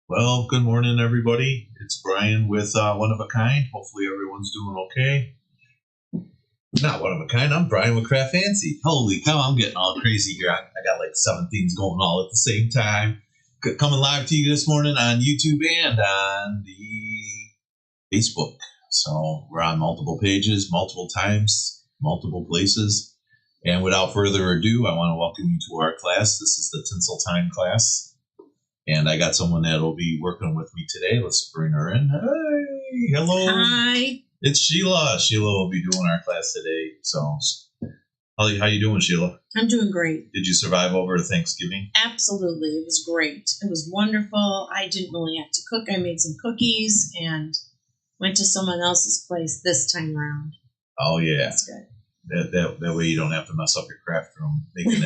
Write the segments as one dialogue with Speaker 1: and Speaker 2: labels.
Speaker 1: Well, good morning, everybody. It's Brian with One of a Kind. Hopefully, everyone's doing okay. Not One of a Kind. I'm Brian with CraftFancy. Holy cow, I'm getting all crazy here. I got like 7 things going all at the same time. Coming live to you this morning on YouTube and on the Facebook. So we're on multiple pages, multiple times, multiple places. And without further ado, I want to welcome you to our class. This is the Tinsel Time class. And I got someone that will be working with me today. Let's bring her in. Hi. Hello.
Speaker 2: Hi.
Speaker 1: It's Sheila. Sheila will be doing our class today. So, how you doing, Sheila?
Speaker 2: I'm doing great.
Speaker 1: Did you survive over Thanksgiving?
Speaker 2: Absolutely. It was great. It was wonderful. I didn't really have to cook. I made some cookies and went to someone else's place this time around.
Speaker 1: Oh, yeah.
Speaker 2: That's good.
Speaker 1: That way you don't have to mess up your craft room, taking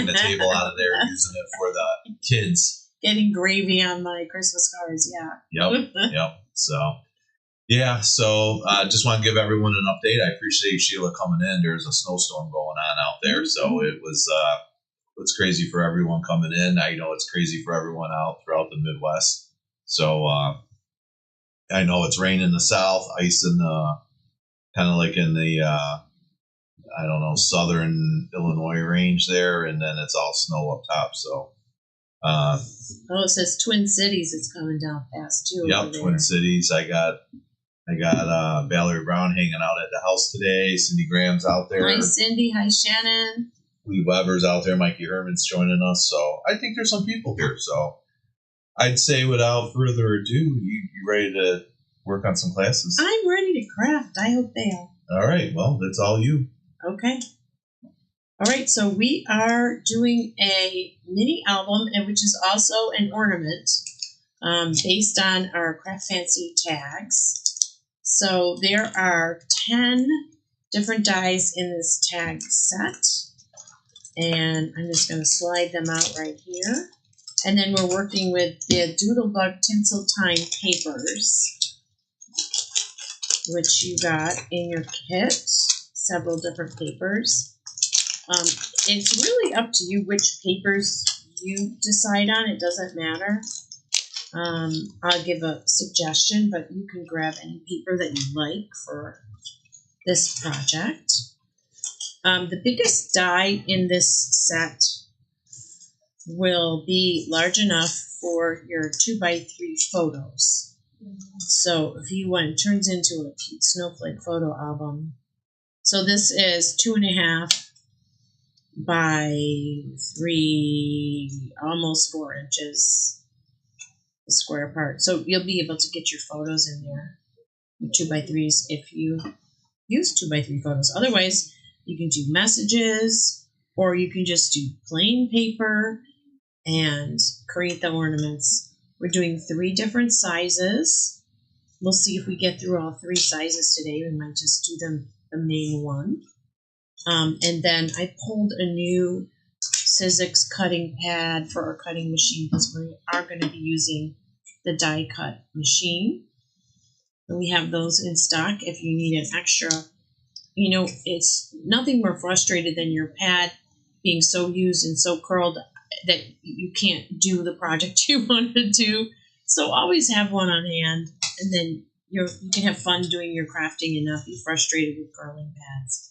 Speaker 1: the table out of there, using it for the kids.
Speaker 2: Getting gravy on my Christmas cards, yeah.
Speaker 1: Yep. So just want to give everyone an update. I appreciate Sheila coming in. There's a snowstorm going on out there, so it's crazy for everyone coming in. I know it's crazy for everyone out throughout the Midwest. So I know it's rain in the south, ice in the kind of like in the southern Illinois range there, and then it's all snow up top. So.
Speaker 2: It says Twin Cities is coming down fast too.
Speaker 1: Yep, Twin Cities. I got Valerie Brown hanging out at the house today. Cindy Graham's out there.
Speaker 2: Hi, Cindy. Hi, Shannon.
Speaker 1: Lee Weber's out there. Mikey Herman's joining us. So I think there's some people here. So I'd say without further ado, you ready to work on some classes?
Speaker 2: I'm ready to craft. I hope they are.
Speaker 1: All right. Well, that's all you.
Speaker 2: Okay. All right, so we are doing a mini album, and which is also an ornament based on our CraftFancy tags. So there are 10 different dies in this tag set, and I'm just going to slide them out right here. And then we're working with the Doodlebug Tinsel Time papers, which you got in your kit, several different papers. It's really up to you which papers you decide on. It doesn't matter. I'll give a suggestion, but you can grab any paper that you like for this project. The biggest die in this set will be large enough for your 2x3 photos. So if you want, it turns into a cute snowflake photo album. So this is 2.5 by 3, almost 4 inches, the square part. So you'll be able to get your photos in there, 2x3s, if you use 2x3 photos. Otherwise, you can do messages, or you can just do plain paper and create the ornaments. We're doing 3 different sizes. We'll see if we get through all 3 sizes today. We might just do them the main one. And then I pulled a new Sizzix cutting pad for our cutting machine because we are going to be using the die cut machine. And we have those in stock if you need an extra. You know, it's nothing more frustrated than your pad being so used and so curled that you can't do the project you want to do. So always have one on hand, and then you can have fun doing your crafting and not be frustrated with curling pads.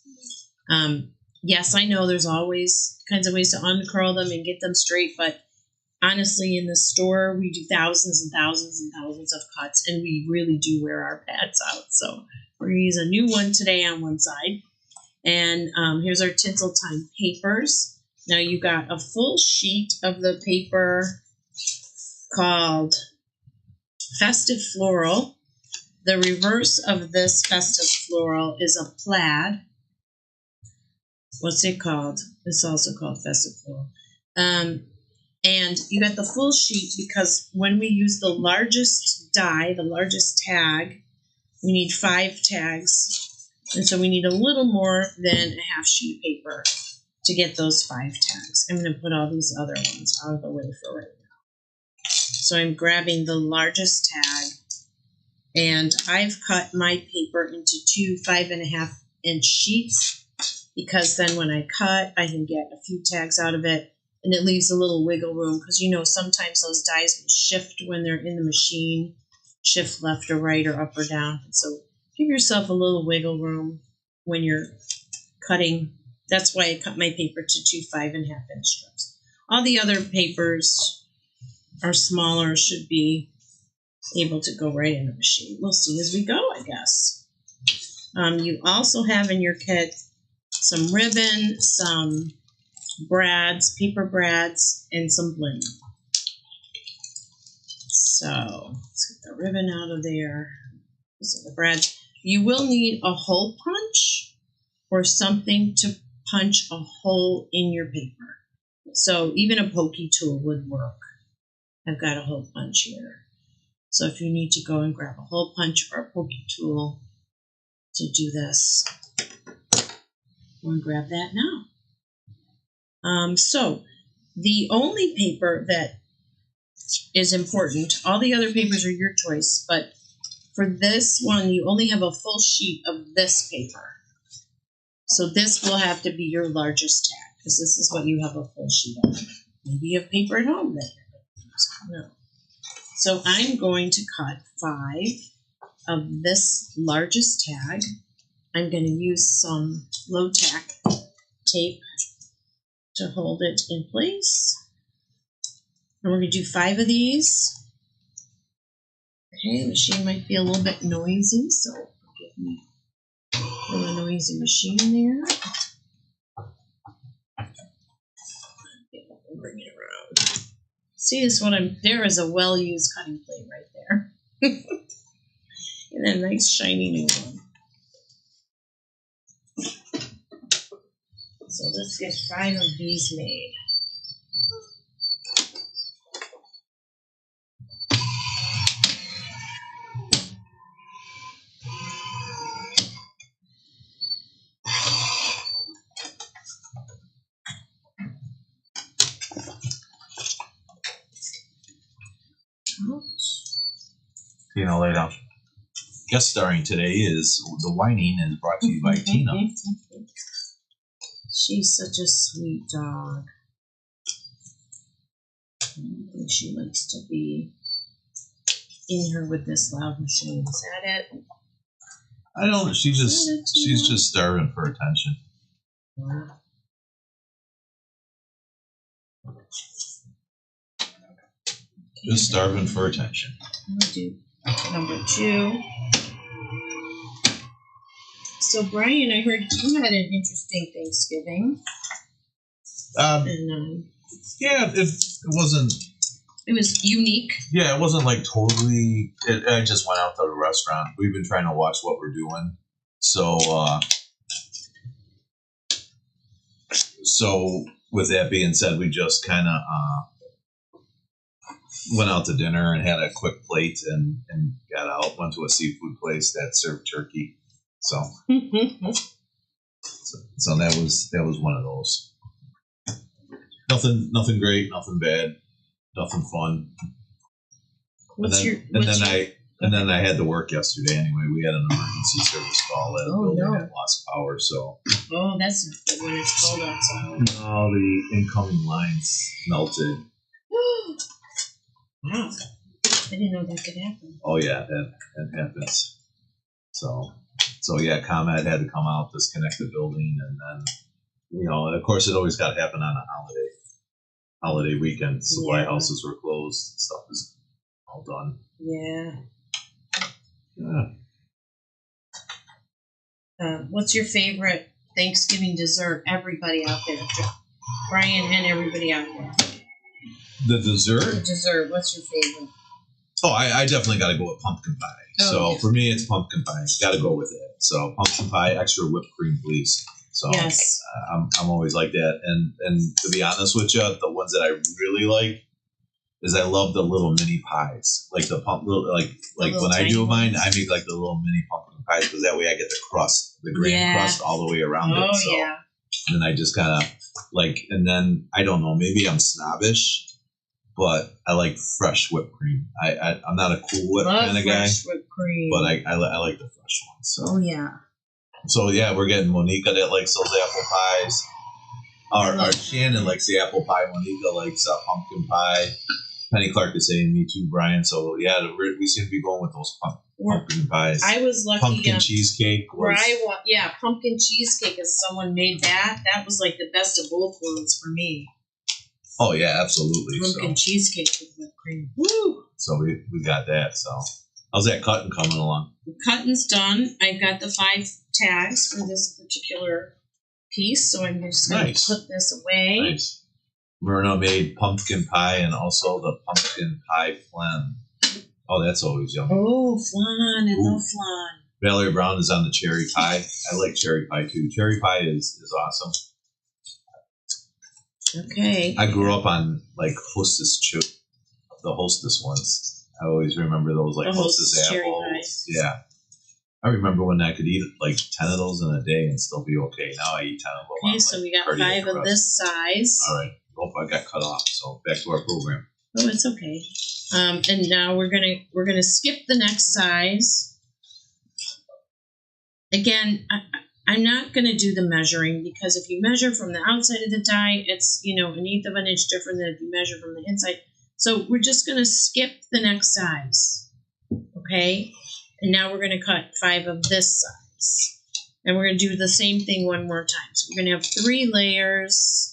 Speaker 2: Yes, I know there's always kinds of ways to uncurl them and get them straight, but honestly, in the store, we do thousands and thousands and thousands of cuts, and we really do wear our pads out. So we're going to use a new one today on one side. And here's our Tinsel Time papers. Now you got a full sheet of the paper called Festive Floral. The reverse of this Festive Floral is a plaid. What's it called? It's also called Festive Floral. And you got the full sheet because when we use the largest die, the largest tag, we need 5 tags. And so we need a little more than a half sheet of paper to get those 5 tags. I'm going to put all these other ones out of the way for right now. So I'm grabbing the largest tag, and I've cut my paper into 2 5.5-inch sheets, because then when I cut, I can get a few tags out of it and it leaves a little wiggle room because sometimes those dies will shift when they're in the machine, shift left or right or up or down. And so give yourself a little wiggle room when you're cutting. That's why I cut my paper to 2 5.5-inch strips. All the other papers are smaller, should be able to go right in the machine. We'll see as we go, I guess. You also have in your kit some ribbon, some brads, paper brads, and some bling. So let's get the ribbon out of there. These are the brads. You will need a hole punch or something to punch a hole in your paper. So even a pokey tool would work. I've got a hole punch here. So if you need to go and grab a hole punch or a pokey tool to do this, we'll grab that now. So the only paper that is important, all the other papers are your choice, but for this one, you only have a full sheet of this paper. So this will have to be your largest tag, because this is what you have a full sheet of. Maybe you have paper at home that you're going to use. No. So I'm going to cut 5 of this largest tag. I'm going to use some low-tack tape to hold it in place. And we're going to do 5 of these. Okay, the machine might be a little bit noisy, so forgive me for the noisy machine there. Bring it around. See, this what there is a well-used cutting plate right there. And a nice shiny new one. So let's get 5 of these made.
Speaker 1: Tina laid out. Guest starring today is the whining is brought to you by Tina.
Speaker 2: She's such a sweet dog. I think she likes to be in here with this loud machine. Is that it?
Speaker 1: I don't know. She's just starving for attention.
Speaker 2: Yeah.
Speaker 1: Just starving for attention.
Speaker 2: We'll do number 2. So, Brian, I heard you had an interesting Thanksgiving.
Speaker 1: Yeah, it wasn't.
Speaker 2: It was unique.
Speaker 1: Yeah, it wasn't like totally. I just went out to a restaurant. We've been trying to watch what we're doing. So with that being said, we just kind of went out to dinner and had a quick plate and got out. Went to a seafood place that served turkey. So that was one of those. Nothing great, nothing bad, nothing fun. And then I had to work yesterday anyway. We had an emergency service call at a building that lost power. So
Speaker 2: that's not good when it's cold outside.
Speaker 1: All the incoming lines melted.
Speaker 2: Wow, I didn't know that could happen.
Speaker 1: Oh yeah, that happens. So yeah, ComEd had to come out, disconnect the building, and then of course it always got to happen on a holiday weekend. Supply houses were closed. Stuff is all done.
Speaker 2: Yeah.
Speaker 1: Yeah.
Speaker 2: What's your favorite Thanksgiving dessert? Everybody out there, Brian, and everybody out there.
Speaker 1: The dessert?
Speaker 2: The dessert. What's your favorite?
Speaker 1: Oh, I definitely got to go with pumpkin pie. For me, it's pumpkin pie. Got to go with it. So pumpkin pie, extra whipped cream, please. So
Speaker 2: yes,
Speaker 1: I'm always like that. And to be honest with you, the ones that I really like is I love the little mini pies, like the when I do mine, I make like the little mini pumpkin pies because that way I get the crust, the grain crust all the way around it. So,
Speaker 2: yeah.
Speaker 1: And I just kind of and then I don't know, maybe I'm snobbish. But I like fresh whipped cream. I'm not a Cool Whip kind of guy.
Speaker 2: Whipped cream.
Speaker 1: But I like the fresh ones. So.
Speaker 2: Oh, yeah.
Speaker 1: So, yeah, we're getting Monica that likes those apple pies. Our Shannon likes the apple pie. Monica likes pumpkin pie. Penny Clark is saying me too, Brian. So yeah, we seem to be going with those pumpkin pies.
Speaker 2: I was lucky.
Speaker 1: Pumpkin cheesecake.
Speaker 2: Pumpkin cheesecake. If someone made that, that was like the best of both worlds for me.
Speaker 1: Oh yeah, absolutely.
Speaker 2: Pumpkin cheesecake with whipped cream. Woo!
Speaker 1: So we got that. So how's that cutting coming along?
Speaker 2: The cutting's done. I've got the 5 tags for this particular piece, so I'm just going to put this away.
Speaker 1: Nice. Myrna made pumpkin pie and also the pumpkin pie flan. Oh, that's always yummy.
Speaker 2: Oh, flan. I love flan.
Speaker 1: Valerie Brown is on the cherry pie. I like cherry pie too. Cherry pie is awesome.
Speaker 2: Okay.
Speaker 1: I grew up on like the Hostess ones. I always remember those like Hostess apples. Yeah. I remember when I could eat like 10 of those in a day and still be okay. Now I eat 10 of them.
Speaker 2: Okay, so we got 5 of this size.
Speaker 1: All right. Oh, I got cut off. So back to our program.
Speaker 2: Oh, it's okay. And now we're gonna skip the next size. Again, I'm not gonna do the measuring because if you measure from the outside of the die, it's 1/8 of an inch different than if you measure from the inside. So we're just gonna skip the next size. Okay? And now we're gonna cut 5 of this size. And we're gonna do the same thing one more time. So we're gonna have 3 layers.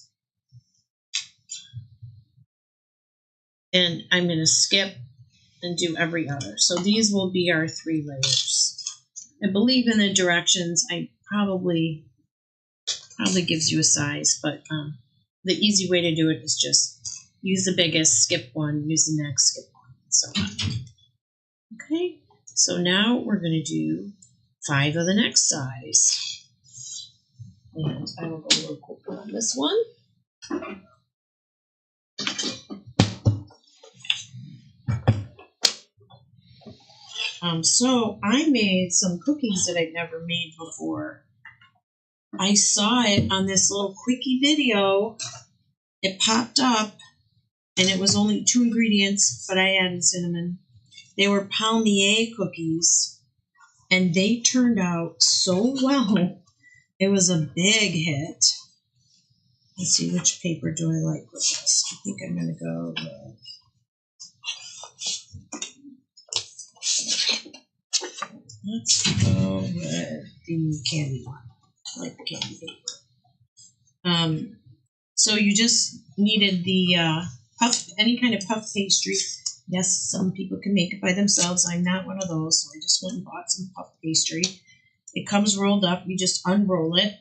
Speaker 2: And I'm going to skip and do every other. So these will be our 3 layers. I believe in the directions. I probably gives you a size, but the easy way to do it is just use the biggest, skip one, use the next, skip one, and so on. Okay, so now we're going to do 5 of the next size. And I will go a little quicker on this one. So I made some cookies that I'd never made before. I saw it on this little quickie video. It popped up, and it was only 2 ingredients, but I added cinnamon. They were palmier cookies, and they turned out so well. It was a big hit. Let's see, which paper do I like with this? I think I'm going to go with... Let's go with the candy one. I like the candy paper. So you just needed the any kind of puff pastry. Yes, some people can make it by themselves. I'm not one of those, so I just went and bought some puff pastry. It comes rolled up. You just unroll it.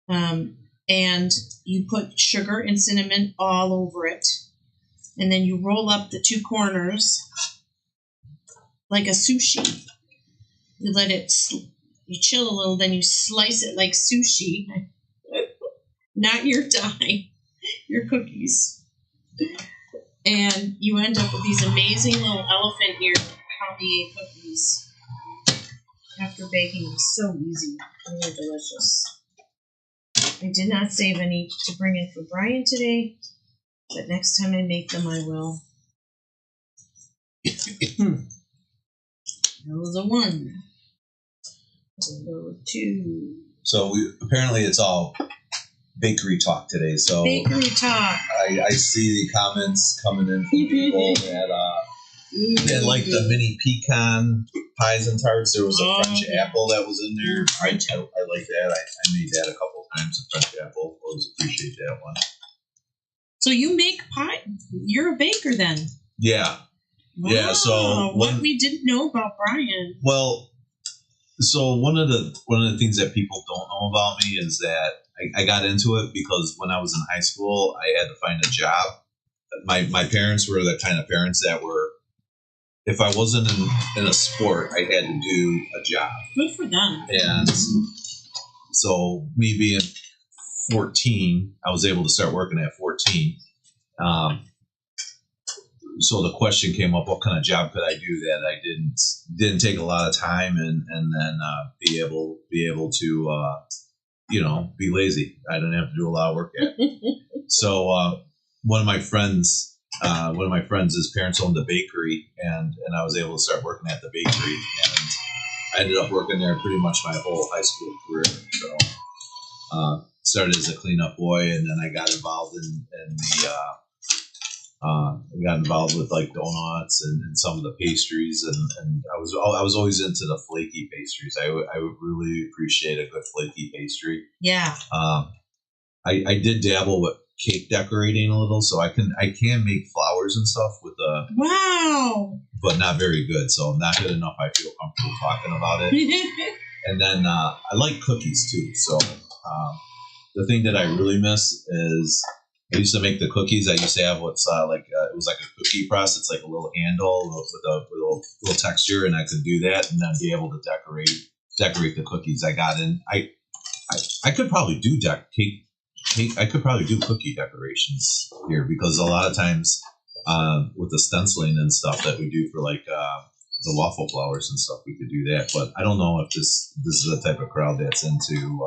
Speaker 2: And you put sugar and cinnamon all over it. And then you roll up the 2 corners like a sushi. You let it, you chill a little, then you slice it like sushi. Not your die, your cookies. And you end up with these amazing little elephant ear palmier cookies. After baking, it was so easy. And they're delicious. I did not save any to bring in for Brian today, but next time I make them, I will. That was a 1. We'll go 2.
Speaker 1: So apparently it's all bakery talk today. So
Speaker 2: bakery talk.
Speaker 1: I see the comments coming in from people that like the mini pecan pies and tarts. There was a French apple that was in there. I like that. I made that a couple times. A French apple. Always appreciate that one.
Speaker 2: So you make pie? You're a baker then?
Speaker 1: Yeah.
Speaker 2: Wow,
Speaker 1: yeah. So
Speaker 2: what we didn't know about Brian.
Speaker 1: Well, so one of the things that people don't know about me is that I got into it because when I was in high school, I had to find a job. My parents were the kind of parents that were, if I wasn't in a sport, I had to do a job.
Speaker 2: Good for them.
Speaker 1: And so me being 14, I was able to start working at 14. So the question came up: what kind of job could I do that I didn't take a lot of time and then be able to be lazy? I didn't have to do a lot of work at. So one of my friends, his parents owned a bakery, and I was able to start working at the bakery, and I ended up working there pretty much my whole high school career. So started as a cleanup boy, and then I got involved in the I got involved with like donuts and some of the pastries, and I was always into the flaky pastries. I would really appreciate a good flaky pastry.
Speaker 2: Yeah.
Speaker 1: I did dabble with cake decorating a little, so I can make flowers and stuff with
Speaker 2: Wow.
Speaker 1: but not very good. So not good enough. I feel comfortable talking about it. And then I like cookies too. So the thing that I really miss is I used to make the cookies. I used to have what's it was like a cookie press. It's like a little handle with a little texture, and I could do that and then be able to decorate the cookies. I got in. I could probably do I could probably do cookie decorations here because a lot of times with the stenciling and stuff that we do for like the waffle flowers and stuff, we could do that. But I don't know if this is the type of crowd that's into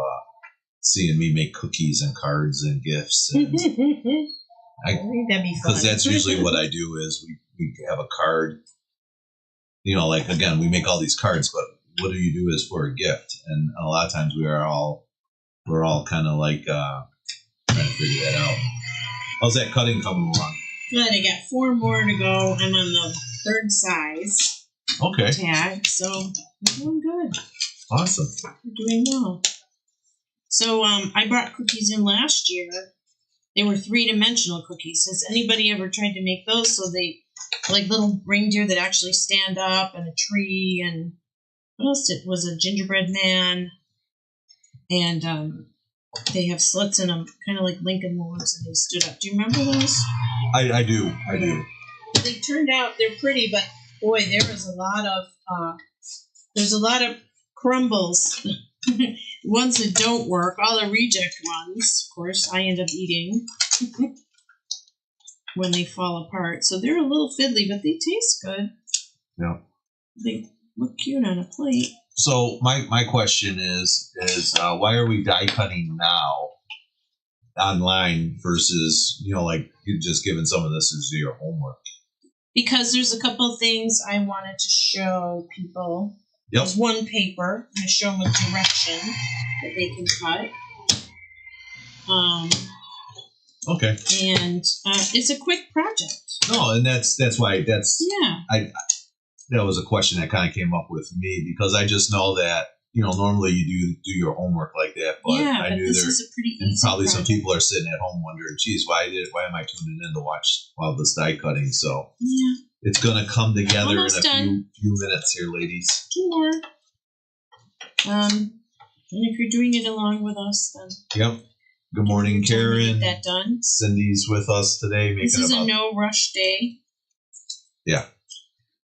Speaker 1: seeing me make cookies and cards and gifts. And
Speaker 2: I think that'd be fun.
Speaker 1: Because that's usually what I do is we have a card. You know, like again, we make all these cards, but what do you do is for a gift? And a lot of times we're all kind of like trying to figure that out. How's that cutting coming along?
Speaker 2: Good. I got 4 more to go. I'm on the 3rd size.
Speaker 1: Okay.
Speaker 2: Tag. So we're doing good.
Speaker 1: Awesome.
Speaker 2: We're doing well. So I brought cookies in last year. They were 3-dimensional cookies. Has anybody ever tried to make those? So they like little reindeer that actually stand up, and a tree, and what else? It was a gingerbread man, and they have slits in them, kind of like Lincoln logs, and they stood up. Do you remember those?
Speaker 1: I do.
Speaker 2: They turned out they're pretty, but boy, there's a lot of crumbles. Ones that don't work, all the reject ones, of course, I end up eating when they fall apart. So they're a little fiddly, but they taste good.
Speaker 1: Yeah.
Speaker 2: They look cute on a plate.
Speaker 1: So my question is why are we die cutting now online versus, you know, like you just giving some of this as your homework?
Speaker 2: Because there's a couple of things I wanted to show people.
Speaker 1: Yep.
Speaker 2: There's one paper. I'm going to show them a direction that they can cut.
Speaker 1: Okay.
Speaker 2: And it's a quick project.
Speaker 1: No, and that's why
Speaker 2: Yeah.
Speaker 1: That was a question that kind of came up with me because I just know that, you know, normally you do your homework like that, but
Speaker 2: yeah,
Speaker 1: I knew
Speaker 2: this is a pretty easy
Speaker 1: probably
Speaker 2: project.
Speaker 1: some people are sitting at home wondering, geez, why am I tuning in to watch while this die cutting? So
Speaker 2: yeah.
Speaker 1: It's going to come together
Speaker 2: Almost
Speaker 1: in a
Speaker 2: done.
Speaker 1: few minutes here, ladies.
Speaker 2: 2 more. And if you're doing it along with us, then
Speaker 1: Yep. Good morning, Karen.
Speaker 2: Get that done.
Speaker 1: Cindy's with us today.
Speaker 2: This is a no rush day.
Speaker 1: Yeah.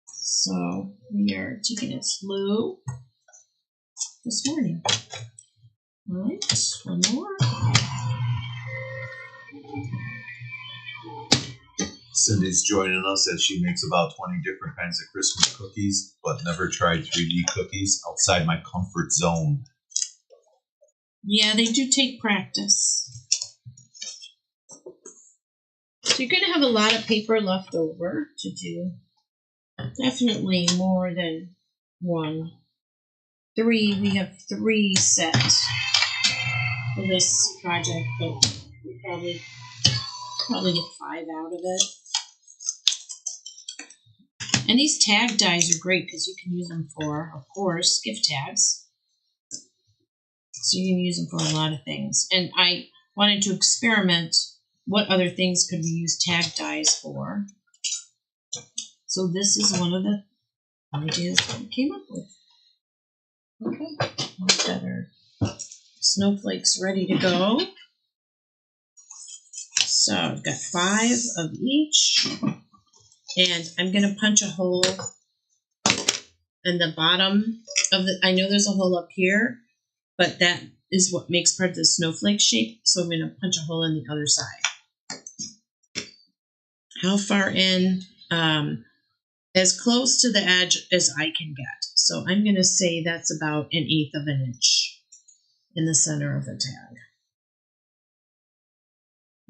Speaker 2: So we are taking it slow this morning. All right, 1 more.
Speaker 1: Cindy's joining us as she makes about 20 different kinds of Christmas cookies, but never tried 3D cookies outside my comfort zone.
Speaker 2: Yeah, they do take practice. So you're going to have a lot of paper left over to do. Definitely more than 1. 3, we have 3 set for this project, but we'll probably get 5 out of it. And these tag dies are great because you can use them for, of course, gift tags. So you can use them for a lot of things. And I wanted to experiment what other things could we use tag dies for. So this is one of the ideas that we came up with. Okay, we've got our snowflakes ready to go. So I've got 5 of each. And I'm going to punch a hole in the bottom of the, I know there's a hole up here, but that is what makes part of the snowflake shape. So I'm going to punch a hole in the other side. How far in? As close to the edge as I can get. So I'm going to say that's about 1/8 of an inch in the center of the tag.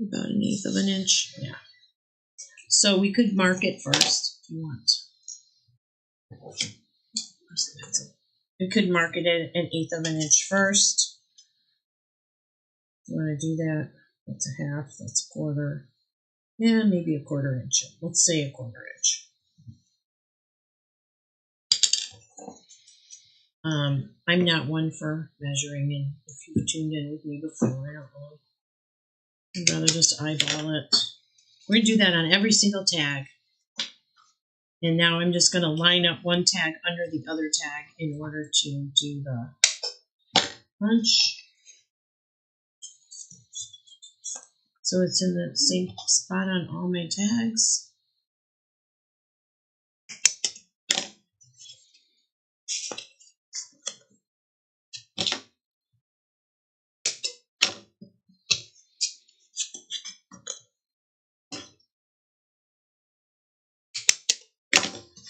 Speaker 2: About 1/8 of an inch, yeah. So we could mark it first if you want. We could mark it at 1/8 of an inch first. You want to do that? That's a half, that's a quarter. Yeah, maybe a 1/4 inch. Let's say a 1/4 inch. I'm not one for measuring, and if you've tuned in with me before, I don't know. I'd rather just eyeball it. We're going to do that on every single tag. And now I'm just going to line up one tag under the other tag in order to do the punch. So it's in the same spot on all my tags.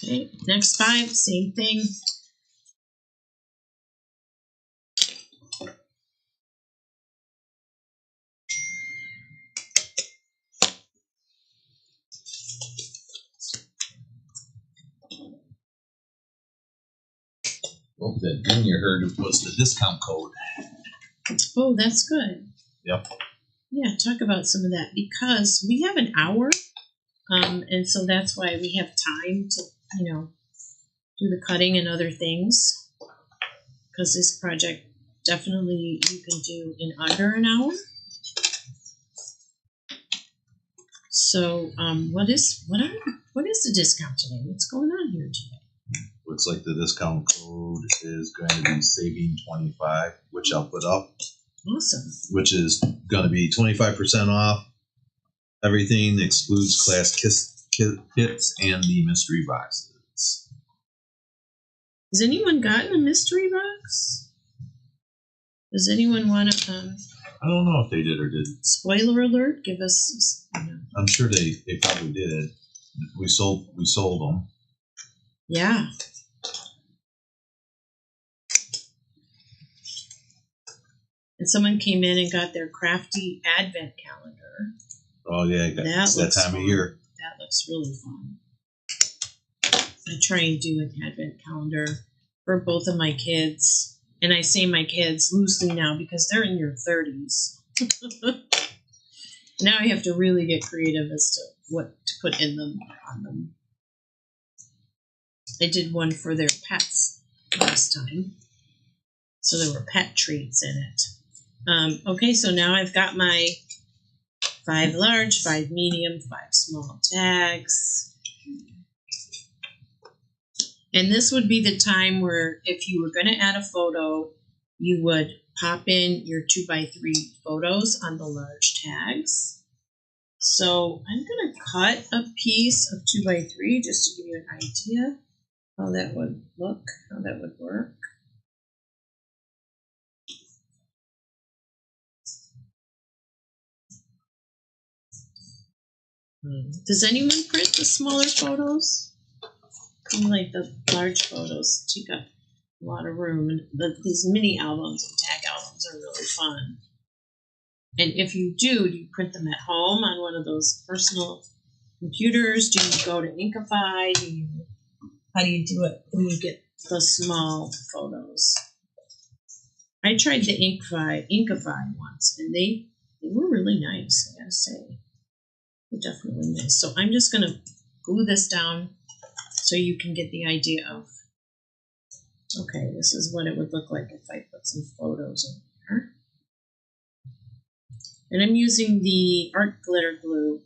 Speaker 2: Okay, next 5, same thing.
Speaker 1: Oh, that gun you heard was the discount code.
Speaker 2: Oh, that's good.
Speaker 1: Yep.
Speaker 2: Yeah, talk about some of that because we have an hour, and so that's why we have time to, do the cutting and other things. Because this project definitely you can do in under an hour. So, what is the discount today? What's going on here today?
Speaker 1: Looks like the discount code is going to be saving 25, which I'll put up.
Speaker 2: Awesome.
Speaker 1: Which is going to be 25% off everything, excludes class kits and the mystery boxes.
Speaker 2: Has anyone gotten a mystery box? Does anyone want to?
Speaker 1: I don't know if they did or didn't.
Speaker 2: Spoiler alert! Give us.
Speaker 1: I'm sure they probably did. We sold them.
Speaker 2: Yeah. And someone came in and got their crafty advent calendar.
Speaker 1: Oh yeah, it's that time of year.
Speaker 2: That looks really fun. I try and do an advent calendar for both of my kids. And I say my kids loosely now because they're in their 30s. Now I have to really get creative as to what to put in them or on them. I did one for their pets last time. So there were pet treats in it. Okay, so now I've got my 5 large, 5 medium, 5 small tags. And this would be the time where if you were going to add a photo, you would pop in your 2x3 photos on the large tags. So I'm going to cut a piece of 2x3 just to give you an idea how that would look, how that would work. Does anyone print the smaller photos? I like the large photos take up a lot of room, and these mini albums and tag albums are really fun. And if you do you print them at home on one of those personal computers? Do you go to Inkify? How do you do it when you get the small photos? I tried the Inkify once, and they were really nice, I gotta say. They're definitely nice. So I'm just gonna glue this down so you can get the idea of, okay, this is what it would look like if I put some photos in there. And I'm using the art glitter glue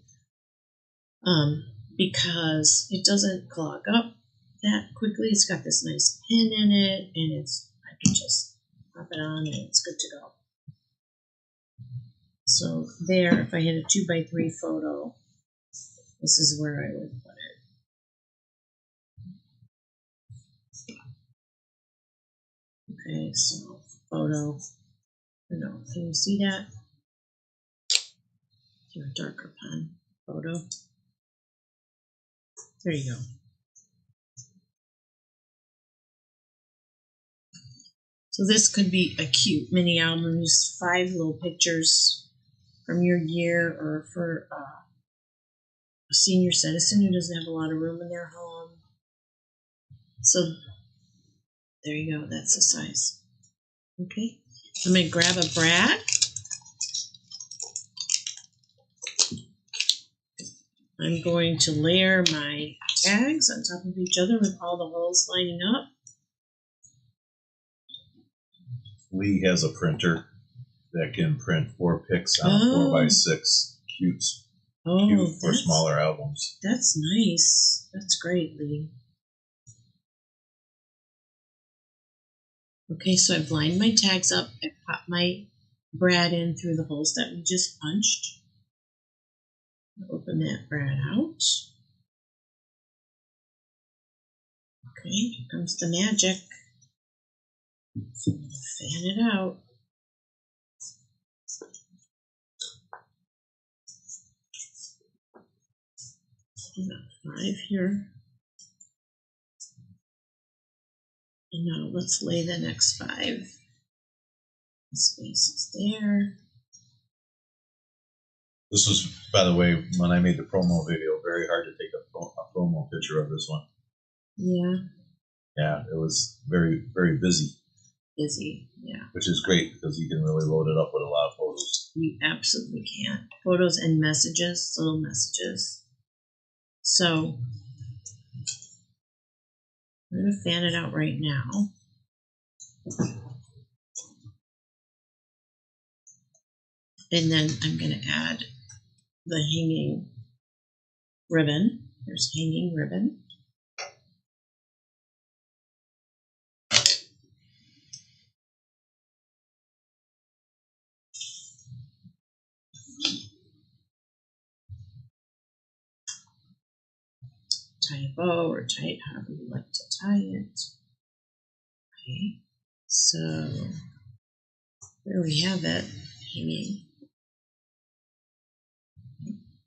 Speaker 2: because it doesn't clog up that quickly. It's got this nice pin in it, and I can just pop it on and it's good to go. So there, if I had a 2x3 photo, this is where I would put it. Okay, so photo. No, can you see that? Your darker pen photo. There you go. So this could be a cute mini album, just 5 little pictures from your year, or for a senior citizen who doesn't have a lot of room in their home. So there you go, that's the size. Okay, I'm going to grab a brad. I'm going to layer my tags on top of each other with all the holes lining up.
Speaker 1: Lee has a printer that can print 4 pics on a 4x6 cute for smaller albums.
Speaker 2: That's nice. That's great, Lee. Okay, so I've lined my tags up. I popped my brad in through the holes that we just punched. Open that brad out. Okay, here comes the magic. Fan it out. About 5 here. And now let's lay the next 5. The space is there.
Speaker 1: This was, by the way, when I made the promo video, very hard to take a promo picture of this one.
Speaker 2: Yeah.
Speaker 1: Yeah, it was very, very busy.
Speaker 2: Busy, yeah.
Speaker 1: Which is great because you can really load it up with a lot of photos.
Speaker 2: You absolutely can. Photos and messages, little messages. So I'm going to fan it out right now. And then I'm going to add the hanging ribbon. There's hanging ribbon. Tie a bow or tie it however you like to tie it. Okay, so there we have it, hanging.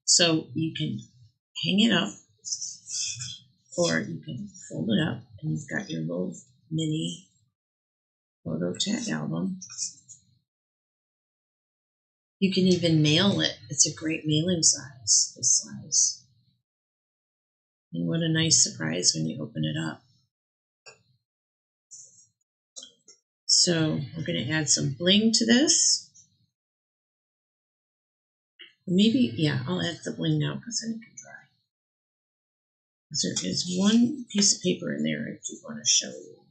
Speaker 2: So you can hang it up, or you can fold it up, and you've got your little mini photo tag album. You can even mail it. It's a great mailing size, this size. And what a nice surprise when you open it up. So we're going to add some bling to this. Maybe, yeah, I'll add the bling now because then it can dry. There is one piece of paper in there I do want to show you.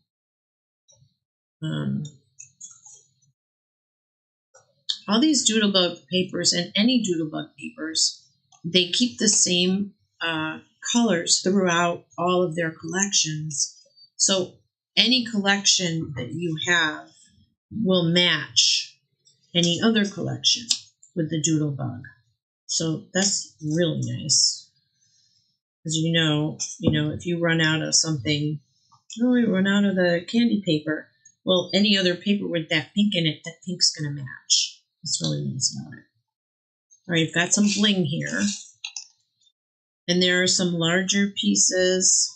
Speaker 2: All these Doodlebug papers and any Doodlebug papers, they keep the same colors throughout all of their collections. So any collection that you have will match any other collection with the Doodlebug. So that's really nice. Because you know, if you run out of something, oh, you run out of the candy paper. Well, any other paper with that pink in it, that pink's going to match. That's really nice about it. All right, I've got some bling here. And there are some larger pieces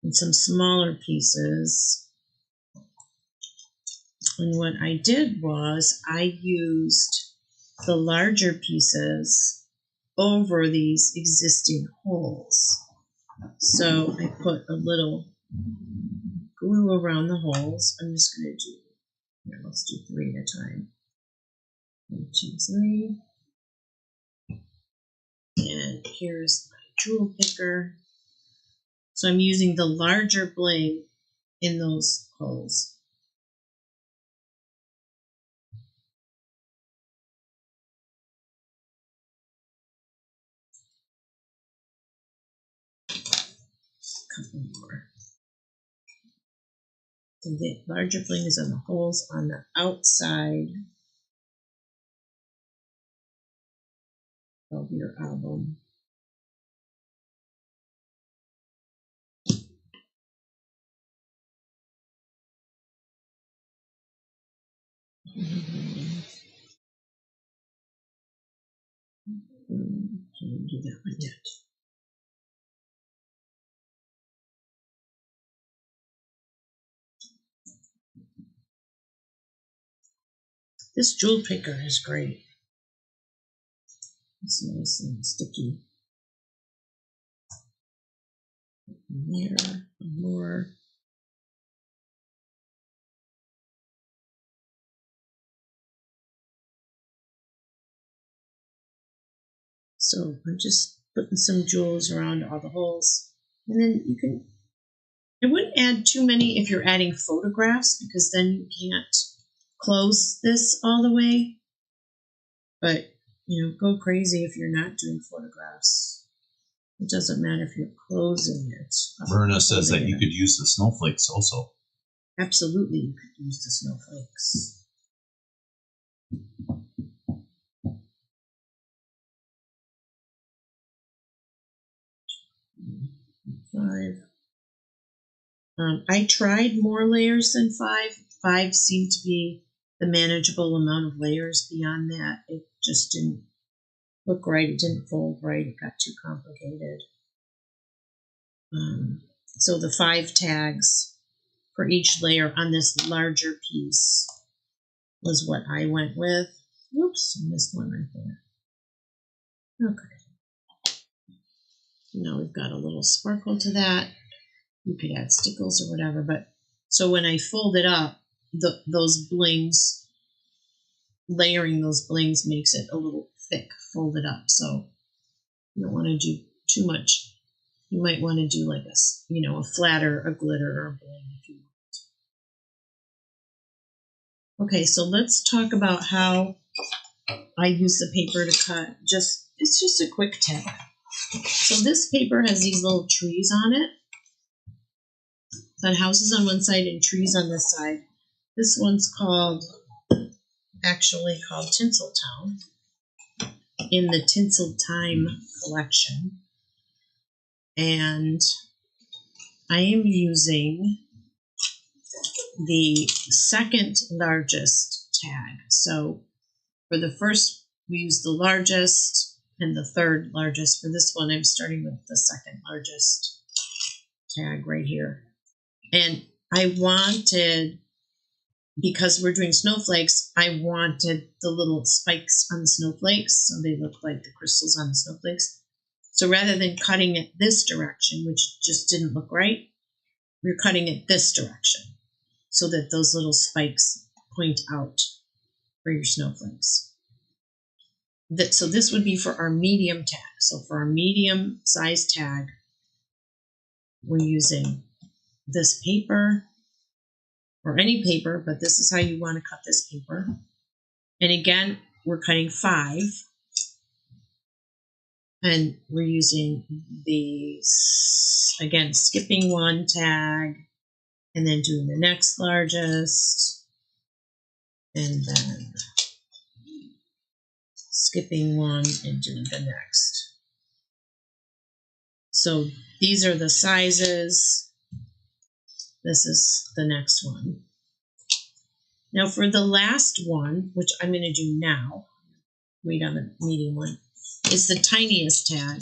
Speaker 2: and some smaller pieces. And what I did was I used the larger pieces over these existing holes. So I put a little glue around the holes. I'm just going to do, here, let's do 3 at a time. 1, 2, 3. And here's my jewel picker. So I'm using the larger bling in those holes. A couple more. So the larger bling is on the holes on the outside of your album. Can't do that one yet. This jewel picker is great. It's nice and sticky. There, more. So I'm just putting some jewels around all the holes. And then you can, I wouldn't add too many if you're adding photographs, because then you can't close this all the way. But, you know, go crazy if you're not doing photographs. It doesn't matter if you're closing it.
Speaker 1: Myrna says that you could use the snowflakes also.
Speaker 2: Absolutely, you could use the snowflakes. Five. I tried more layers than 5. 5 seemed to be the manageable amount of layers. Beyond that, it just didn't look right. It didn't fold right. It got too complicated. So the 5 tags for each layer on this larger piece was what I went with. Whoops, I missed one right there. Okay. Now we've got a little sparkle to that. You could add stickles or whatever, but so when I fold it up, those blings, layering those blings makes it a little thick, folded up. So you don't want to do too much. You might want to do like a flatter, a glitter, or a bling if you want. Okay, so let's talk about how I use the paper to cut. It's just a quick tip. So this paper has these little trees on it. Got houses on one side and trees on this side. This one's actually called Tinsel Town in the Tinsel Time collection. And I am using the second largest tag. So for the first, we use the largest, and the third largest. For this one, I'm starting with the second largest tag right here. And I wanted, because we're doing snowflakes, I wanted the little spikes on the snowflakes, so they look like the crystals on the snowflakes. So rather than cutting it this direction, which just didn't look right, we're cutting it this direction so that those little spikes point out for your snowflakes. So this would be for our medium tag. So for our medium size tag, we're using this paper, or any paper, but this is how you want to cut this paper. And again, we're cutting 5. And we're using these, again, skipping one tag, and then doing the next largest, and then skipping one and doing the next. So these are the sizes. This is the next one. Now for the last one, which I'm going to do now, wait on the medium one, is the tiniest tag.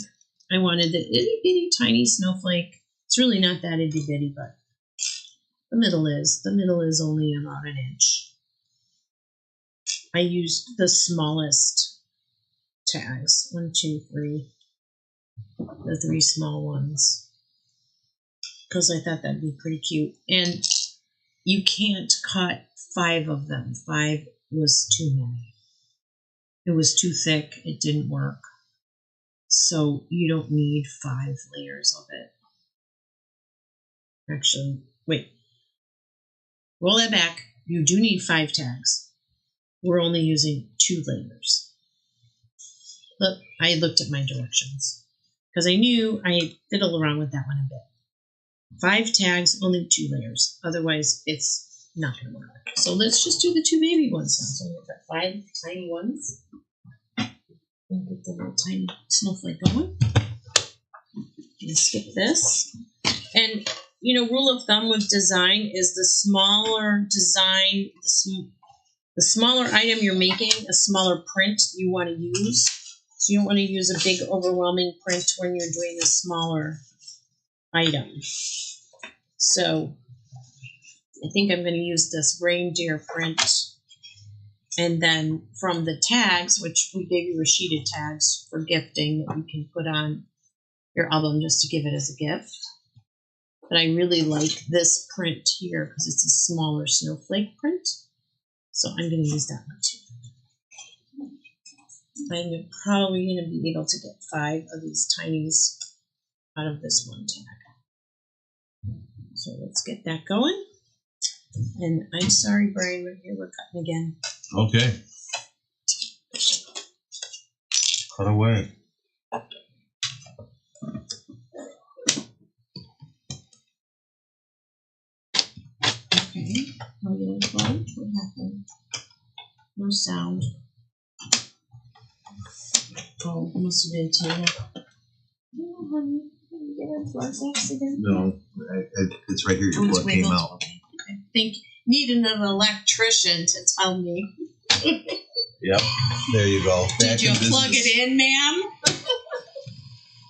Speaker 2: I wanted the itty bitty tiny snowflake. It's really not that itty bitty, but the middle is. The middle is only about 1 inch. I used the smallest tags. 1, 2, 3. The 3 small ones. Because I thought that'd be pretty cute. And you can't cut 5 of them. 5 was too many. It was too thick. It didn't work. So you don't need 5 layers of it. Actually, wait. Roll that back. You do need 5 tags. We're only using 2 layers. Look, I looked at my directions because I knew I fiddled around with that one a bit. 5 tags, only 2 layers. Otherwise, it's not going to work. So let's just do the 2 baby ones now. So we've got 5 tiny ones. And get the little tiny snowflake going. And skip this. And, you know, rule of thumb with design is the smaller design, the smaller item you're making, a smaller print you want to use. So you don't want to use a big overwhelming print when you're doing a smaller item. So I think I'm going to use this reindeer print. And then from the tags, which we gave you sheeted tags for gifting that you can put on your album just to give it as a gift. But I really like this print here because it's a smaller snowflake print. So I'm going to use that one too. I'm probably going to be able to get 5 of these tinies out of this one tag. So let's get that going. And I'm sorry, Brian, we're cutting again.
Speaker 1: Okay. Cut away.
Speaker 2: Okay. I'll get it closed. What happened? No sound. Oh, it must have been Tina. Oh, honey. Did you get a flush accident?
Speaker 1: No, it's right here. Your plug came out.
Speaker 2: Okay. I think needing an electrician to tell me.
Speaker 1: Yep. There you go.
Speaker 2: Did you plug it in, ma'am?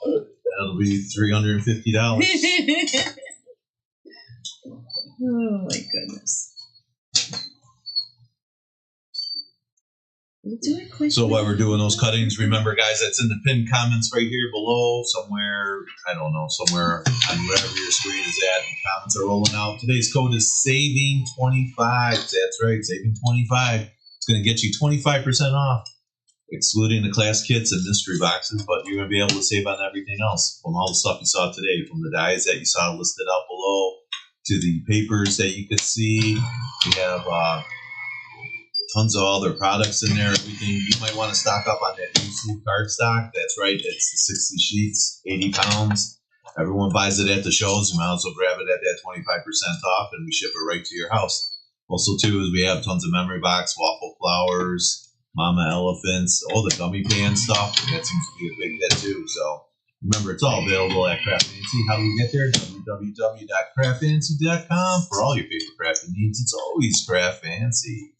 Speaker 1: That'll be $350.
Speaker 2: Oh my goodness. We'll do it quickly.
Speaker 1: So while we're doing those cuttings, remember, guys, that's in the pinned comments right here below, somewhere, I don't know, somewhere on wherever your screen is at. The comments are rolling out. Today's code is SAVING25. That's right, SAVING25. It's going to get you 25% off, excluding the class kits and mystery boxes, but you're going to be able to save on everything else from all the stuff you saw today, from the dies that you saw listed out below to the papers that you could see. We have tons of other products in there. Everything you might want to stock up on that UC cardstock. That's right. It's the 60 sheets, 80 pounds. Everyone buys it at the shows. You might as well grab it at that 25% off, and we ship it right to your house. Also, too, is we have tons of memory box, waffle flowers, mama elephants, all the gummy pan stuff. That seems to be a big hit, too. So remember, it's all available at CraftFancy. How do we get there? www.craftfancy.com. For all your paper crafting needs, it's always CraftFancy.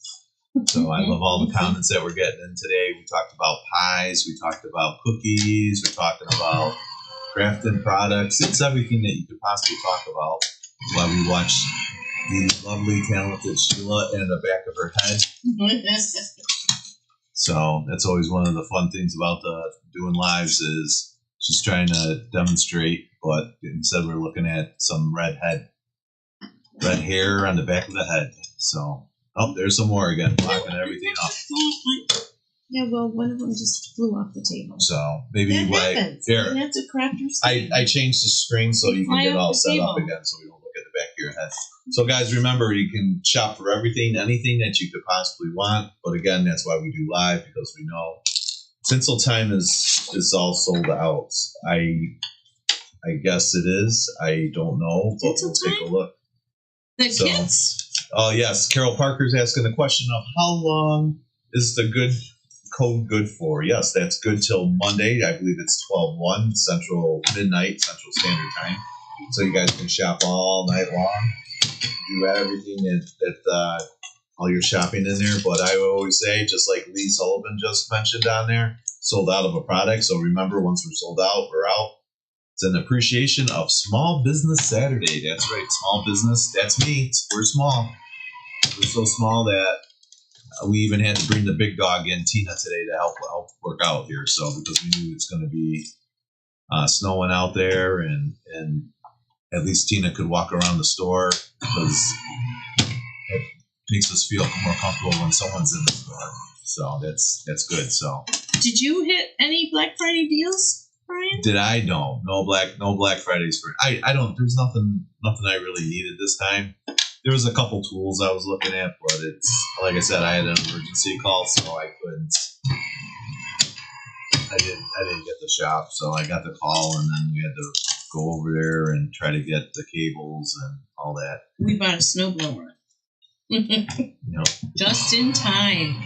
Speaker 1: So I love all the comments that we're getting in today. We talked about pies. We talked about cookies. We're talking about crafting products. It's everything that you could possibly talk about while we watch the lovely, talented Sheila and the back of her head. So that's always one of the fun things about doing lives is she's trying to demonstrate, but instead we're looking at some red hair on the back of the head. So, oh, there's some more again, blocking everything up.
Speaker 2: Yeah, well, one of them just flew off the table.
Speaker 1: So maybe
Speaker 2: there. That's a crafter's thing.
Speaker 1: I changed the screen so you can get all set up again, so we don't look at the back of your head. So guys, remember, you can shop for everything, anything that you could possibly want. But again, that's why we do live, because we know Tinsel time is all sold out. I guess it is. I don't know, but we'll take a look.
Speaker 2: The kids.
Speaker 1: Oh yes, Carol Parker's asking the question of how long is the code good for? Yes, that's good till Monday. I believe it's 12/1 midnight Central Standard Time. So you guys can shop all night long. Do everything that all your shopping in there. But I always say, just like Lee Sullivan just mentioned on there, sold out of a product. So remember, once we're sold out, we're out. It's an appreciation of Small Business Saturday. That's right, small business. That's me. We're small. We're so small that we even had to bring the big dog in, Tina, today to help work out here. So because we knew it's going to be snowing out there, and at least Tina could walk around the store, because it makes us feel more comfortable when someone's in the store. So that's good. So
Speaker 2: did you hit any Black Friday deals, Brian?
Speaker 1: Did I? No Black Fridays for I don't. There's nothing I really needed this time. There was a couple tools I was looking at, but it's like I said, I had an emergency call, so I couldn't. I didn't get the shop, so I got the call, and then we had to go over there and try to get the cables and all that.
Speaker 2: We bought a snowblower.
Speaker 1: Yep.
Speaker 2: Just in time.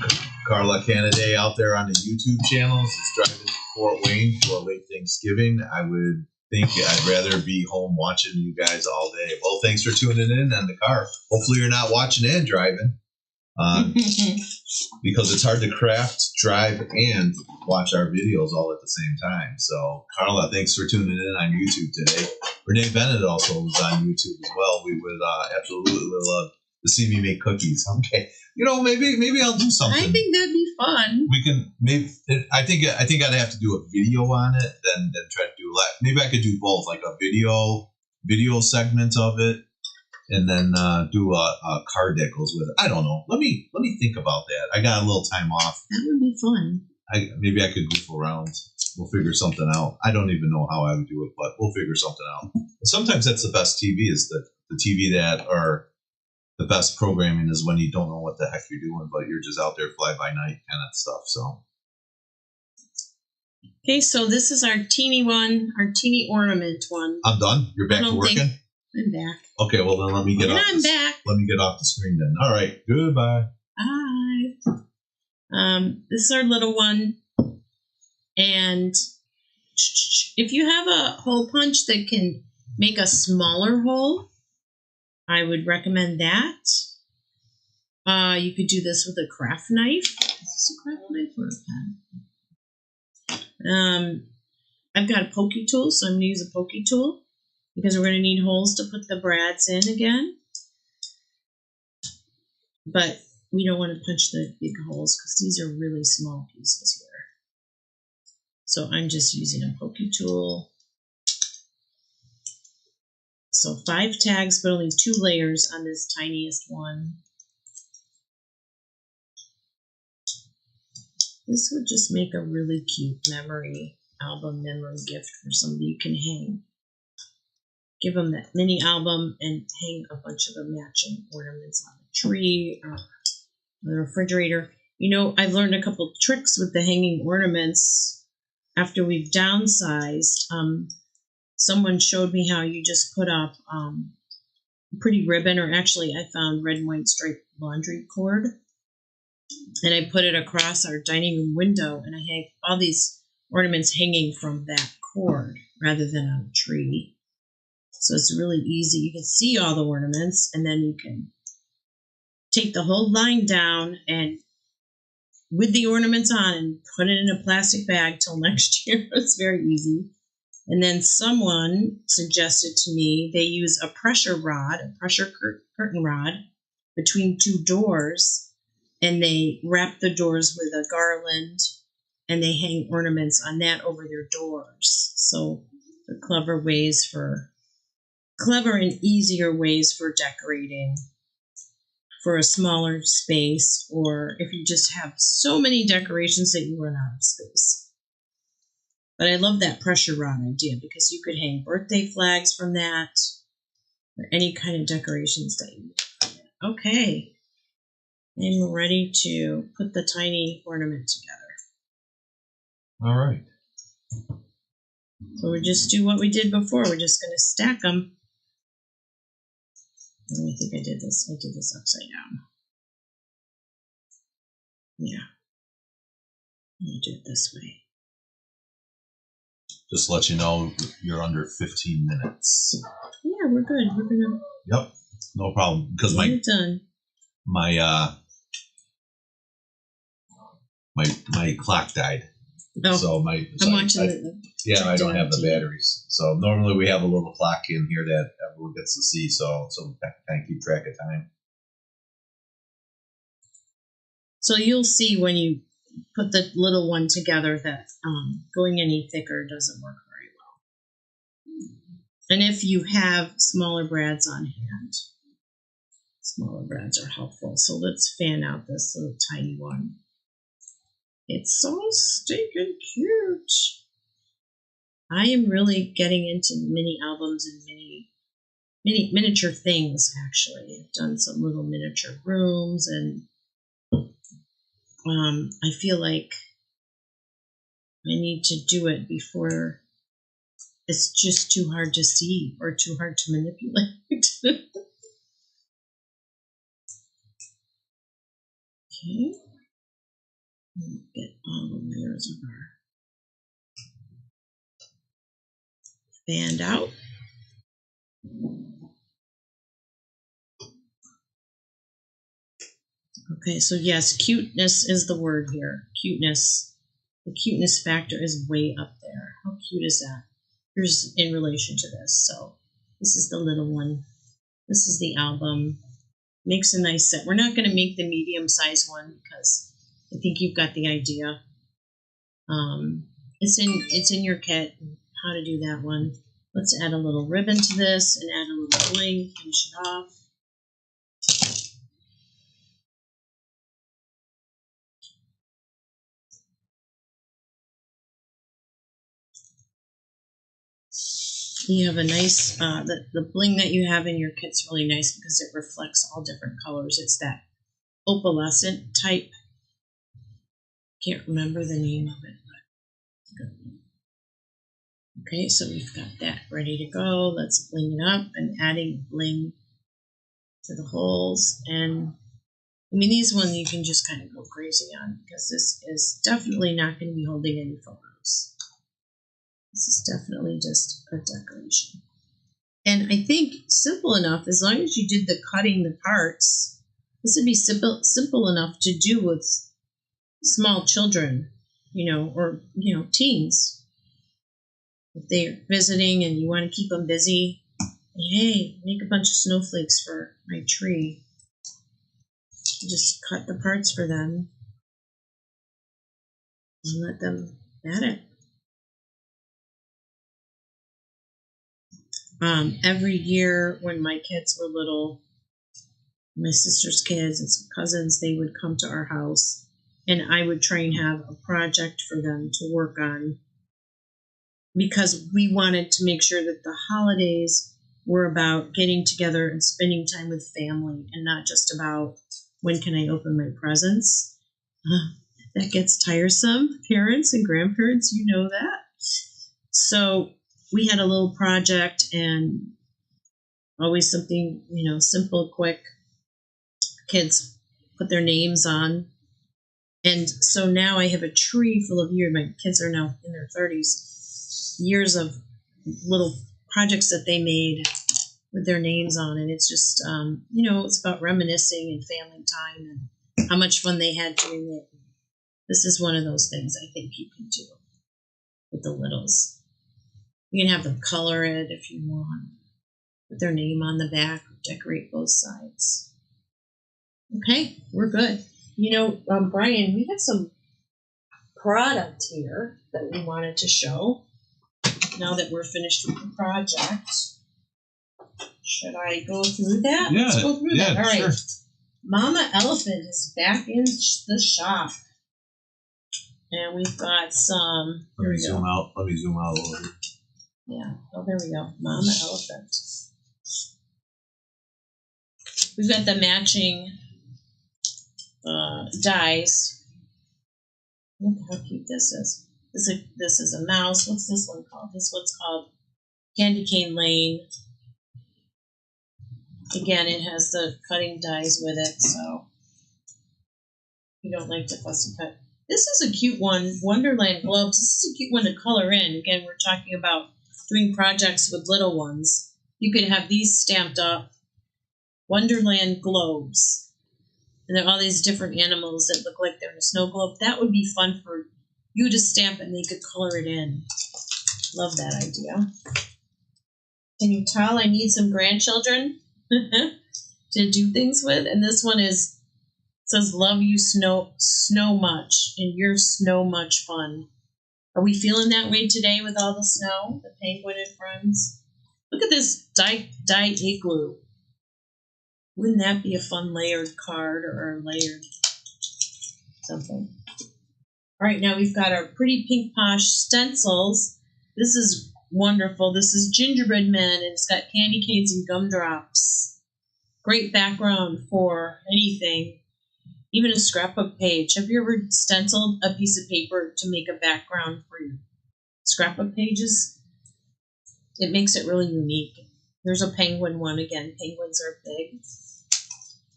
Speaker 1: Carla Canaday out there on the YouTube channels is driving to Fort Wayne for a late Thanksgiving. I would think I'd rather be home watching you guys all day. Well, thanks for tuning in the car. Hopefully you're not watching and driving, because it's hard to craft, drive, and watch our videos all at the same time. So, Carla, thanks for tuning in on YouTube today. Renee Bennett also was on YouTube as well. We would absolutely love to see me make cookies. Okay, maybe I'll do something.
Speaker 2: I think that'd be fun.
Speaker 1: We can maybe. I think I'd have to do a video on it, then try to do live. Maybe I could do both, like a video segment of it, and then do a card that goes with it. I don't know. Let me think about that. I got a little time off.
Speaker 2: That would be fun.
Speaker 1: maybe I could goof around. We'll figure something out. I don't even know how I would do it, but we'll figure something out. And sometimes that's the best TV is the TV that are the best programming is when you don't know what the heck you're doing, but you're just out there fly by night kind of stuff. So.
Speaker 2: Okay, so this is our teeny one, our teeny ornament one.
Speaker 1: I'm done. You're back to working.
Speaker 2: I'm back.
Speaker 1: Okay, well then let me get off. Let me get off the screen then. All right, goodbye.
Speaker 2: Bye. This is our little one, and if you have a hole punch that can make a smaller hole, I would recommend that. You could do this with a craft knife. Is this a craft knife or a pen? I've got a pokey tool, so I'm going to use a pokey tool because we're going to need holes to put the brads in again. But we don't want to punch the big holes because these are really small pieces here. So I'm just using a pokey tool. So 5 tags, but only 2 layers on this tiniest one. This would just make a really cute memory album, memory gift for somebody you can hang. Give them that mini album and hang a bunch of the matching ornaments on the tree or the refrigerator. You know, I've learned a couple tricks with the hanging ornaments after we've downsized. Someone showed me how you just put up pretty ribbon, or actually I found red and white striped laundry cord, and I put it across our dining room window, and I have all these ornaments hanging from that cord rather than on a tree. So it's really easy. You can see all the ornaments, and then you can take the whole line down and with the ornaments on and put it in a plastic bag till next year. It's very easy. And then someone suggested to me they use a pressure rod, a pressure curtain rod between 2 doors, and they wrap the doors with a garland and they hang ornaments on that over their doors. So they're clever and easier ways for decorating for a smaller space, or if you just have so many decorations that you run out of space. But I love that pressure rod idea because you could hang birthday flags from that or any kind of decorations that you need from it. Okay. And we're ready to put the tiny ornament together.
Speaker 1: All right.
Speaker 2: So we just do what we did before. We're just going to stack them. Let me think I did this. I did this upside down. Yeah. Let me do it this way.
Speaker 1: Just to let you know, you're under 15 minutes.
Speaker 2: Yeah, we're good. We're gonna.
Speaker 1: Yep, no problem. Because my clock died.
Speaker 2: Oh,
Speaker 1: so
Speaker 2: I'm watching
Speaker 1: I don't have the batteries. So normally we have a little clock in here that everyone gets to see. So we kind of keep track of time.
Speaker 2: So you'll see when you put the little one together that going any thicker doesn't work very well. And if you have smaller brads on hand, smaller brads are helpful. So let's fan out this little tiny one. It's so stinking cute. I am really getting into mini albums and miniature things, actually. I've done some little miniature rooms, and I feel like I need to do it before it's just too hard to see or too hard to manipulate. Okay. Get all the layers of our band out. Okay, so yes, cuteness is the word here. Cuteness. The cuteness factor is way up there. How cute is that? Here's in relation to this. So this is the little one. This is the album. Makes a nice set. We're not going to make the medium-sized one because I think you've got the idea. It's in your kit how to do that one. Let's add a little ribbon to this and add a little bling. Finish it off. You have a nice, the bling that you have in your kit's really nice because it reflects all different colors. It's that opalescent type. Can't remember the name of it. But good. Okay, so we've got that ready to go. Let's bling it up and adding bling to the holes. And I mean, these ones you can just kind of go crazy on because this is definitely not going to be holding any photos. This is definitely just a decoration. And I think simple enough, as long as you did the cutting the parts, this would be simple enough to do with small children, or, teens. If they're visiting and you want to keep them busy, hey, make a bunch of snowflakes for my tree. Just cut the parts for them and let them add it. Every year when my kids were little, my sister's kids and some cousins, they would come to our house and I would try and have a project for them to work on because we wanted to make sure that the holidays were about getting together and spending time with family and not just about when can I open my presents. That gets tiresome. Parents and grandparents, you know that. So we had a little project and always something, simple, quick. Kids put their names on. And so now I have a tree full of years. My kids are now in their 30s. Years of little projects that they made with their names on. And it's just, it's about reminiscing and family time and how much fun they had doing it. This is one of those things I think you can do with the littles. You can have them color it if you want. Put their name on the back, decorate both sides. Okay, we're good. Brian, we have some product here that we wanted to show now that we're finished with the project. Should I go through that?
Speaker 1: Yeah,
Speaker 2: let's go through that. All right.
Speaker 1: Sure.
Speaker 2: Mama Elephant is back in the shop. And we've got some.
Speaker 1: Let me zoom out a little bit.
Speaker 2: Yeah. Oh, there we go. Mama Elephant. We've got the matching dies. Look how cute this is. This is a mouse. What's this one called? This one's called Candy Cane Lane. Again, it has the cutting dies with it, so you don't like to fussy cut. This is a cute one, Wonderland Globes. This is a cute one to color in. Again, we're talking about doing projects with little ones. You could have these stamped up, Wonderland Globes. And there are all these different animals that look like they're in a snow globe. That would be fun for you to stamp and they could color it in. Love that idea. Can you tell I need some grandchildren to do things with? And this one says, love you so much, and you're so much fun. Are we feeling that way today with all the snow? The penguin and friends? Look at this dye igloo. Wouldn't that be a fun layered card or a layered something? All right, now we've got our pretty pink posh stencils. This is wonderful. This is Gingerbread Men, and it's got candy canes and gumdrops. Great background for anything, even a scrapbook page. Have you ever stenciled a piece of paper to make a background for your scrapbook pages? It makes it really unique. There's a penguin one again. Penguins are big.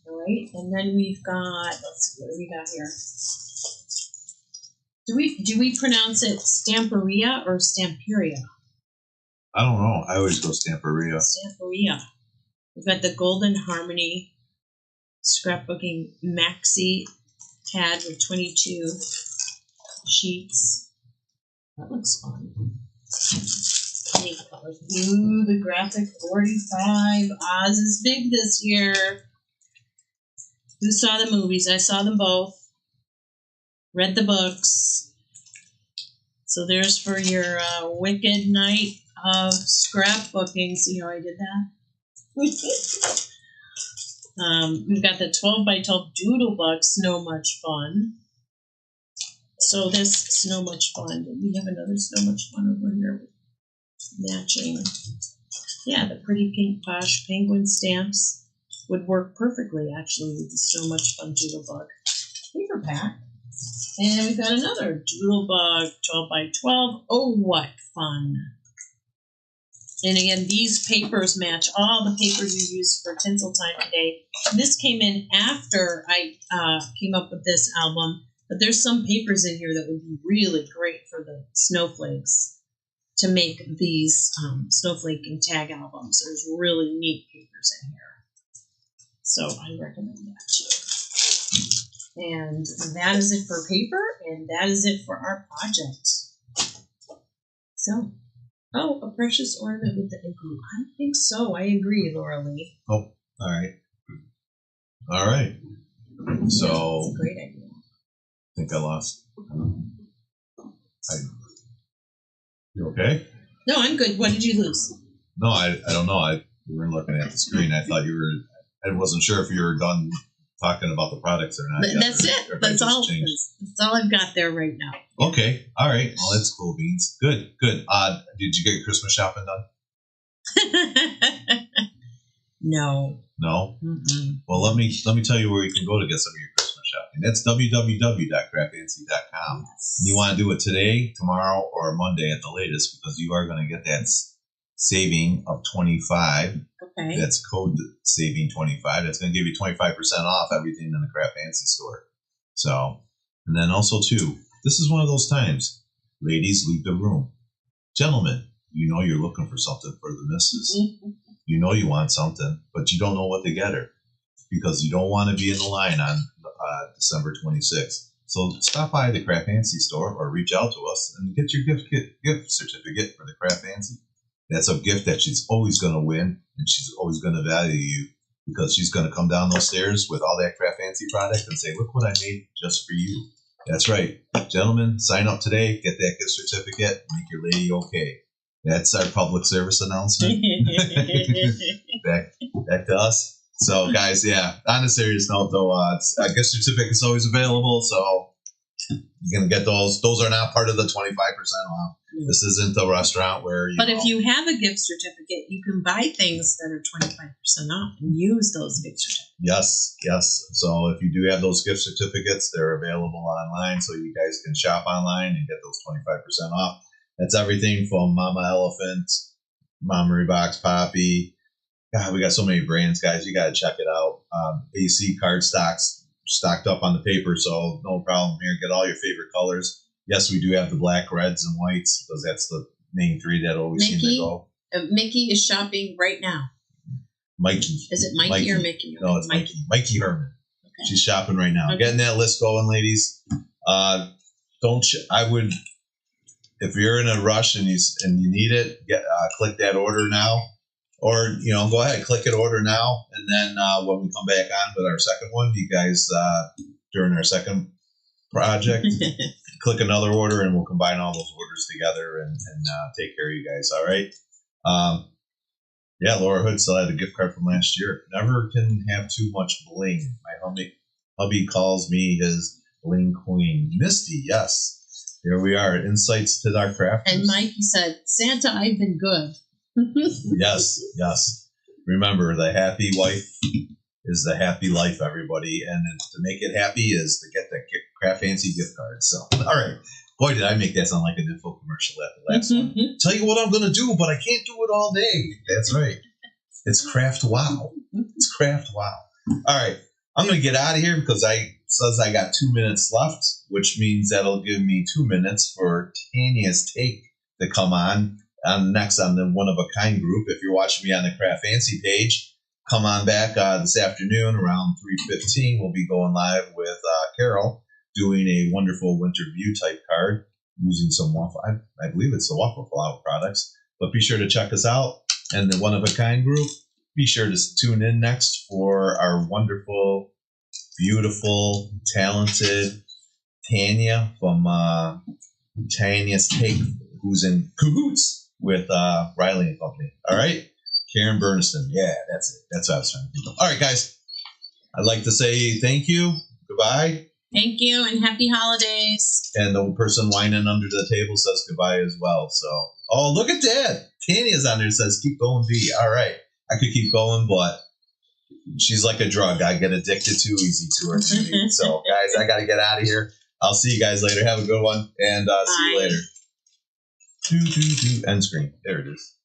Speaker 2: All right, and then we've got, let's see, what do we got here? Do we pronounce it Stamperia or Stamperia?
Speaker 1: I don't know. I always go Stamperia.
Speaker 2: Stamperia. We've got the Golden Harmony scrapbooking maxi pad with 22 sheets. That looks fun. Plenty of colors. Ooh, the graphic 45. Oz is big this year. Who saw the movies? I saw them both. Read the books. So there's for your wicked night of scrapbooking. See how I did that? We've got the 12 by 12 Doodlebug Snow Much Fun. So this Snow Much Fun. We have another Snow Much Fun over here. matching. Yeah, the pretty pink posh penguin stamps would work perfectly, actually, with the So Much Fun Doodlebug paper pack. And we've got another Doodlebug 12 by 12. Oh, what fun. And again, these papers match all the papers you used for Tinsel Time today. This came in after I came up with this album, but there's some papers in here that would be really great for the snowflakes to make these snowflake and tag albums. There's really neat papers in here. So I recommend that too. And that is it for paper, and that is it for our project. So... oh, a precious ornament with the igloo. I think so. I agree, Laura Lee.
Speaker 1: Oh, all right. All right. So,
Speaker 2: yeah, that's a great idea.
Speaker 1: I think I lost. You okay?
Speaker 2: No, I'm good. What did you lose?
Speaker 1: No, I don't know. We were looking at the screen. I thought you were. I wasn't sure if you were done talking about the products or not.
Speaker 2: That's it. That's all. That's all I've got there right now.
Speaker 1: Okay. All right. Well, that's cool beans. Good. Good. Did you get your Christmas shopping done?
Speaker 2: No.
Speaker 1: No.
Speaker 2: Mm-mm.
Speaker 1: Well, let me tell you where you can go to get some of your Christmas shopping. That's www.craftfancy.com.
Speaker 2: Yes.
Speaker 1: You want to do it today, tomorrow, or Monday at the latest because you are going to get that saving of 25.
Speaker 2: Okay.
Speaker 1: That's code saving 25. That's going to give you 25% off everything in the CraftFancy store. So, and then also too, this is one of those times. Ladies, leave the room. Gentlemen, you know you're looking for something for the missus. You know you want something, but you don't know what to get her because you don't want to be in the line on December 26th. So stop by the CraftFancy store or reach out to us and get your gift certificate for the CraftFancy. That's a gift that she's always going to win, and she's always going to value you because she's going to come down those stairs with all that CraftFancy product and say, look what I made just for you. That's right. Gentlemen, sign up today, get that gift certificate, make your lady okay. That's our public service announcement. back to us. So, guys, yeah, on a serious note, though, a gift certificate is always available, so you can get those. Those are not part of the 25% off. This isn't a restaurant where
Speaker 2: But if you have a gift certificate, you can buy things that are 25% off and use those gift certificates.
Speaker 1: Yes. So if you do have those gift certificates, they're available online, so you guys can shop online and get those 25% off. That's everything from Mama Elephant, Mama Box Poppy. God, we got so many brands, guys. You got to check it out. AC card stocks stocked up on the paper, so no problem here. Get all your favorite colors. Yes, we do have the black, reds, and whites because that's the main three that always seem to go.
Speaker 2: Mickey is shopping right now.
Speaker 1: Mikey.
Speaker 2: Is it Mikey or Mickey?
Speaker 1: No, it's Mikey. Mikey Herman. Okay. She's shopping right now.
Speaker 2: Okay.
Speaker 1: Getting that list going, ladies. I would, if you're in a rush and you need it, click that order now. Or, go ahead, click it, order now. And then when we come back on with our second one, you guys, during our second project, click another order and we'll combine all those orders together and take care of you guys. All right. Yeah, Laura Hood still had a gift card from last year. Never can have too much bling. My hubby calls me his bling queen. Misty, yes. Here we are. Insights to our crafters.
Speaker 2: And Mikey said, Santa, I've been good.
Speaker 1: Yes. Remember, the happy wife is the happy life, everybody. And to make it happy is to get the CraftFancy gift card. So, all right. Boy, did I make that sound like an info commercial at the last one. Tell you what I'm going to do, but I can't do it all day. That's right. It's Craft Wow. It's Craft Wow. All right. I'm going to get out of here because it says I got 2 minutes left, which means that'll give me 2 minutes for Tanya's take to come on next on the One of a Kind group. If you're watching me on the CraftFancy page, come on back this afternoon around 3:15. We'll be going live with Carol doing a wonderful winter view type card using some waffle. I believe it's the waffle flower products. But be sure to check us out and the One of a Kind group. Be sure to tune in next for our wonderful, beautiful, talented Tanya from Tanya's Take, who's in cahoots with Riley and Company. All right? Karen Berniston. Yeah, that's it. That's what I was trying to think of. All right, guys. I'd like to say thank you. Goodbye.
Speaker 2: Thank you, and happy holidays.
Speaker 1: And the person whining under the table says goodbye as well. So, oh, look at that. Tanya's on there, says, keep going, B. All right. I could keep going, but she's like a drug. I get addicted too easy to her. So, guys, I got to get out of here. I'll see you guys later. Have a good one, and see you later. End screen. There it is.